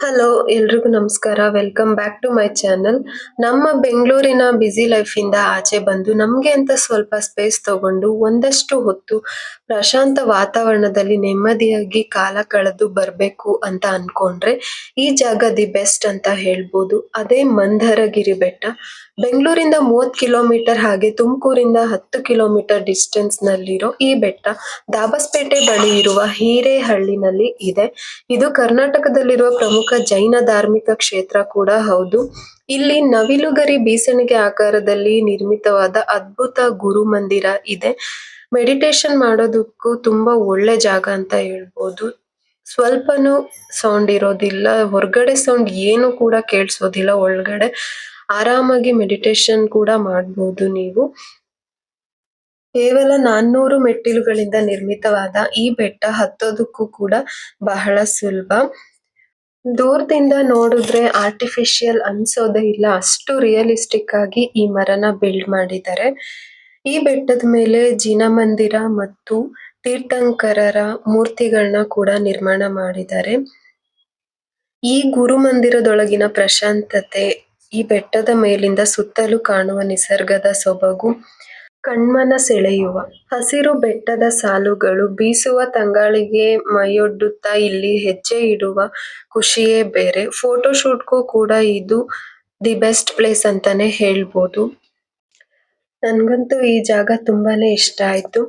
Hello ಎಲ್ರಿಗೂ ನಮಸ್ಕಾರ. Welcome back to my channel. ನಮ್ಮ ಬೆಂಗಳೂರಿನ ಬ್ಯುಸಿ ಲೈಫಿಂದ ಆಚೆ ಬಂದು ನಮ್ಗೆ ಅಂತ ಸ್ವಲ್ಪ ಸ್ಪೇಸ್ ತಗೊಂಡು ಒಂದಷ್ಟು ಹೊತ್ತು ಪ್ರಶಾಂತ ವಾತಾವರಣದಲ್ಲಿ ನೆಮ್ಮದಿಯಾಗಿ ಕಾಲ ಕಳೆದು ಬರ್ಬೇಕು ಅಂತ ಅನ್ಕೊಂಡ್ರೆ ಈ ಜಾಗ ದಿ ಬೆಸ್ಟ್ ಅಂತ ಹೇಳ್ಬೋದು. ಅದೇ ಮಂದರಗಿರಿ ಬೆಟ್ಟ. ಬೆಂಗಳೂರಿಂದ 30 ಕಿಲೋಮೀಟರ್ ಹಾಗೆ ತುಮಕೂರಿಂದ 10 ಕಿಲೋಮೀಟರ್ ಡಿಸ್ಟೆನ್ಸ್ ನಲ್ಲಿರೋ ಈ ಬೆಟ್ಟ ದಾಬಸ್ಪೇಟೆ ಬಳಿ ಇರುವ ಹಿರೇಹಳ್ಳಿನಲ್ಲಿ ಇದೆ. ಇದು ಕರ್ನಾಟಕದಲ್ಲಿರುವ ಪ್ರಮುಖ ಜೈನ ಧಾರ್ಮಿಕ ಕ್ಷೇತ್ರ ಕೂಡ ಹೌದು. ಇಲ್ಲಿ ನವಿಲುಗರಿ ಬೀಸಣಿಗೆ ಆಕಾರದಲ್ಲಿ ನಿರ್ಮಿತವಾದ ಅದ್ಭುತ ಗುರು ಮಂದಿರ ಇದೆ. ಮೆಡಿಟೇಷನ್ ಮಾಡೋದಕ್ಕೂ ತುಂಬಾ ಒಳ್ಳೆ ಜಾಗ ಅಂತ ಹೇಳ್ಬೋದು. ಸ್ವಲ್ಪನೂ ಸೌಂಡ್ ಇರೋದಿಲ್ಲ, ಹೊರಗಡೆ ಸೌಂಡ್ ಏನು ಕೂಡ ಕೇಳಿಸೋದಿಲ್ಲ. ಒಳಗಡೆ ಆರಾಮಾಗಿ ಮೆಡಿಟೇಷನ್ ಕೂಡ ಮಾಡ್ಬೋದು ನೀವು. ಕೇವಲ 400 ಮೆಟ್ಟಿಲುಗಳಿಂದ ನಿರ್ಮಿತವಾದ ಈ ಬೆಟ್ಟ ಹತ್ತೋದಕ್ಕೂ ಕೂಡ ಬಹಳ ಸುಲಭ. ದೂರದಿಂದ ನೋಡಿದ್ರೆ ಆರ್ಟಿಫಿಷಿಯಲ್ ಅನ್ಸೋದೇ ಇಲ್ಲ, ಅಷ್ಟು ರಿಯಲಿಸ್ಟಿಕ್ ಆಗಿ ಈ ಮರನ ಬಿಲ್ಡ್ ಮಾಡಿದ್ದಾರೆ. ಈ ಬೆಟ್ಟದ ಮೇಲೆ ಜಿನಮಂದಿರ ಮತ್ತು ತೀರ್ಥಂಕರರ ಮೂರ್ತಿಗಳನ್ನ ಕೂಡ ನಿರ್ಮಾಣ ಮಾಡಿದ್ದಾರೆ. ಈ ಗುರುಮಂದಿರದೊಳಗಿನ ಪ್ರಶಾಂತತೆ, ಈ ಬೆಟ್ಟದ ಮೇಲಿಂದ ಸುತ್ತಲೂ ಕಾಣುವ ನಿಸರ್ಗದ ಸೊಬಗು ಕಣ್ಮನ ಸೆಳೆಯುವ. ಹಸಿರು ಬೆಟ್ಟದ ಸಾಲುಗಳು, ಬೀಸುವ ತಂಗಾಳಿಗೆ ಮೈಯೊಡ್ಡುತ್ತಾ ಇಲ್ಲಿ ಹೆಜ್ಜೆ ಇಡುವ ಖುಷಿಯೇ ಬೇರೆ. ಫೋಟೋಶೂಟ್ಗೂ ಕೂಡ ಇದು ದಿ ಬೆಸ್ಟ್ ಪ್ಲೇಸ್ ಅಂತಾನೆ ಹೇಳ್ಬೋದು. ನನ್ಗಂತೂ ಈ ಜಾಗ ತುಂಬಾನೇ ಇಷ್ಟ ಆಯ್ತು.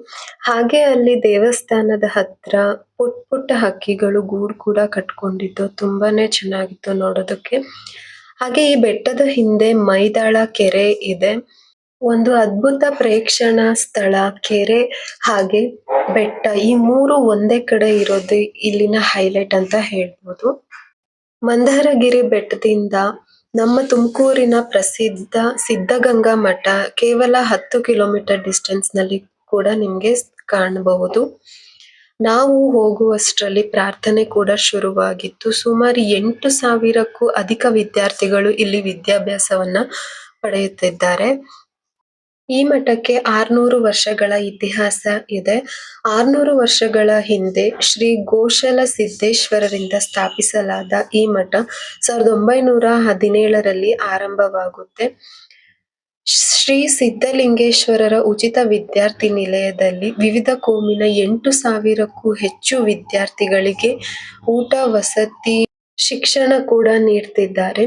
ಹಾಗೆ ಅಲ್ಲಿ ದೇವಸ್ಥಾನದ ಹತ್ರ ಪುಟ್ಟ ಪುಟ್ಟ ಹಕ್ಕಿಗಳು ಗೂಡು ಕೂಡ ಕಟ್ಕೊಂಡಿದ್ದು ತುಂಬಾನೇ ಚೆನ್ನಾಗಿತ್ತು ನೋಡೋದಕ್ಕೆ. ಹಾಗೆ ಈ ಬೆಟ್ಟದ ಹಿಂದೆ ಮೈದಾಳ ಕೆರೆ ಇದೆ. ಒಂದು ಅದ್ಭುತ ಪ್ರೇಕ್ಷಣಾ ಸ್ಥಳ, ಕೆರೆ ಹಾಗೆ ಬೆಟ್ಟ, ಈ ಮೂರು ಒಂದೇ ಕಡೆ ಇರೋದು ಇಲ್ಲಿನ ಹೈಲೈಟ್ ಅಂತ ಹೇಳ್ಬೋದು. ಮಂದರಗಿರಿ ಬೆಟ್ಟದಿಂದ ನಮ್ಮ ತುಮಕೂರಿನ ಪ್ರಸಿದ್ಧ ಸಿದ್ಧಗಂಗಾ ಮಠ ಕೇವಲ 10 ಕಿಲೋಮೀಟರ್ ಡಿಸ್ಟೆನ್ಸ್ ನಲ್ಲಿ ಕೂಡ ನಿಮ್ಗೆ ಕಾಣಬಹುದು. ನಾವು ಹೋಗುವಷ್ಟರಲ್ಲಿ ಪ್ರಾರ್ಥನೆ ಕೂಡ ಶುರುವಾಗಿತ್ತು. ಸುಮಾರು 8,000ಕ್ಕೂ ಅಧಿಕ ವಿದ್ಯಾರ್ಥಿಗಳು ಇಲ್ಲಿ ವಿದ್ಯಾಭ್ಯಾಸವನ್ನ ಪಡೆಯುತ್ತಿದ್ದಾರೆ. ಈ ಮಠಕ್ಕೆ 600 ವರ್ಷಗಳ ಇತಿಹಾಸ ಇದೆ. 600 ವರ್ಷಗಳ ಹಿಂದೆ ಶ್ರೀ ಗೋಶಲ ಸಿದ್ದೇಶ್ವರರಿಂದ ಸ್ಥಾಪಿಸಲಾದ ಈ ಮಠ 1917ರಲ್ಲಿ ಆರಂಭವಾಗುತ್ತೆ. ಶ್ರೀ ಸಿದ್ಧಲಿಂಗೇಶ್ವರರ ಉಚಿತ ವಿದ್ಯಾರ್ಥಿ ನಿಲಯದಲ್ಲಿ ವಿವಿಧ ಕೋಮಿನ 8,000ಕ್ಕೂ ಹೆಚ್ಚು ವಿದ್ಯಾರ್ಥಿಗಳಿಗೆ ಊಟ, ವಸತಿ, ಶಿಕ್ಷಣ ಕೂಡ ನೀಡ್ತಿದ್ದಾರೆ.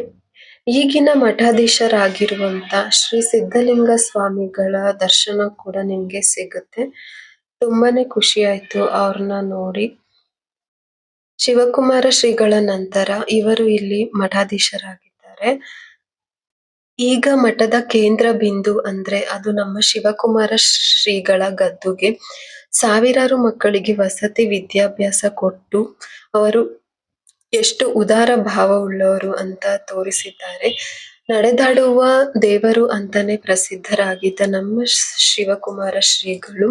ಈಗಿನ ಮಠಾಧೀಶರಾಗಿರುವಂತ ಶ್ರೀ ಸಿದ್ಧಲಿಂಗ ಸ್ವಾಮಿಗಳ ದರ್ಶನ ಕೂಡ ನಿಮ್ಗೆ ಸಿಗುತ್ತೆ. ತುಂಬಾನೇ ಖುಷಿ ಆಯ್ತು ಅವ್ರನ್ನ ನೋಡಿ. ಶಿವಕುಮಾರ ಶ್ರೀಗಳ ನಂತರ ಇವರು ಇಲ್ಲಿ ಮಠಾಧೀಶರಾಗಿದ್ದಾರೆ. ಈಗ ಮಠದ ಕೇಂದ್ರ ಬಿಂದು ಅಂದ್ರೆ ಅದು ನಮ್ಮ ಶಿವಕುಮಾರ ಶ್ರೀಗಳ ಗದ್ದುಗೆ. ಸಾವಿರಾರು ಮಕ್ಕಳಿಗೆ ವಸತಿ ವಿದ್ಯಾಭ್ಯಾಸ ಕೊಟ್ಟು ಅವರು ಎಷ್ಟು ಉದಾರ ಭಾವವುಳ್ಳವರು ಅಂತ ತೋರಿಸಿದ್ದಾರೆ. ನಡೆದಾಡುವ ದೇವರು ಅಂತಾನೆ ಪ್ರಸಿದ್ಧರಾಗಿದ್ದ ನಮ್ಮ ಶಿವಕುಮಾರ ಶ್ರೀಗಳು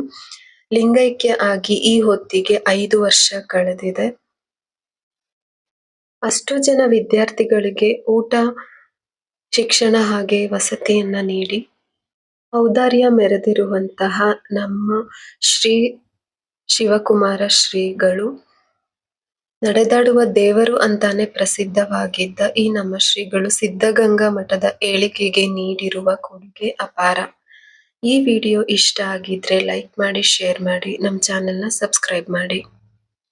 ಲಿಂಗೈಕ್ಯ ಆಗಿ ಈ ಹೊತ್ತಿಗೆ 5 ವರ್ಷ ಕಳೆದಿದೆ. ಅಷ್ಟು ಜನ ವಿದ್ಯಾರ್ಥಿಗಳಿಗೆ ಊಟ, ಶಿಕ್ಷಣ ಹಾಗೆ ವಸತಿಯನ್ನ ನೀಡಿ ಔದಾರ್ಯ ಮೆರೆದಿರುವಂತಹ ನಮ್ಮ ಶ್ರೀ ಶಿವಕುಮಾರ ಶ್ರೀಗಳು, ನಡೆದಾಡುವ ದೇವರು ಅಂತಾನೆ ಪ್ರಸಿದ್ಧವಾಗಿದ್ದ ಈ ನಮ್ಮ ಶ್ರೀಗಳು ಸಿದ್ಧಗಂಗಾ ಮಠದ ಏಳಿಗೆಗೆ ನೀಡಿರುವ ಕೊಡುಗೆ ಅಪಾರ. ಈ ವಿಡಿಯೋ ಇಷ್ಟ ಆಗಿದ್ರೆ ಲೈಕ್ ಮಾಡಿ, ಶೇರ್ ಮಾಡಿ, ನಮ್ಮ ಚಾನೆಲ್ನ ಸಬ್ಸ್ಕ್ರೈಬ್ ಮಾಡಿ.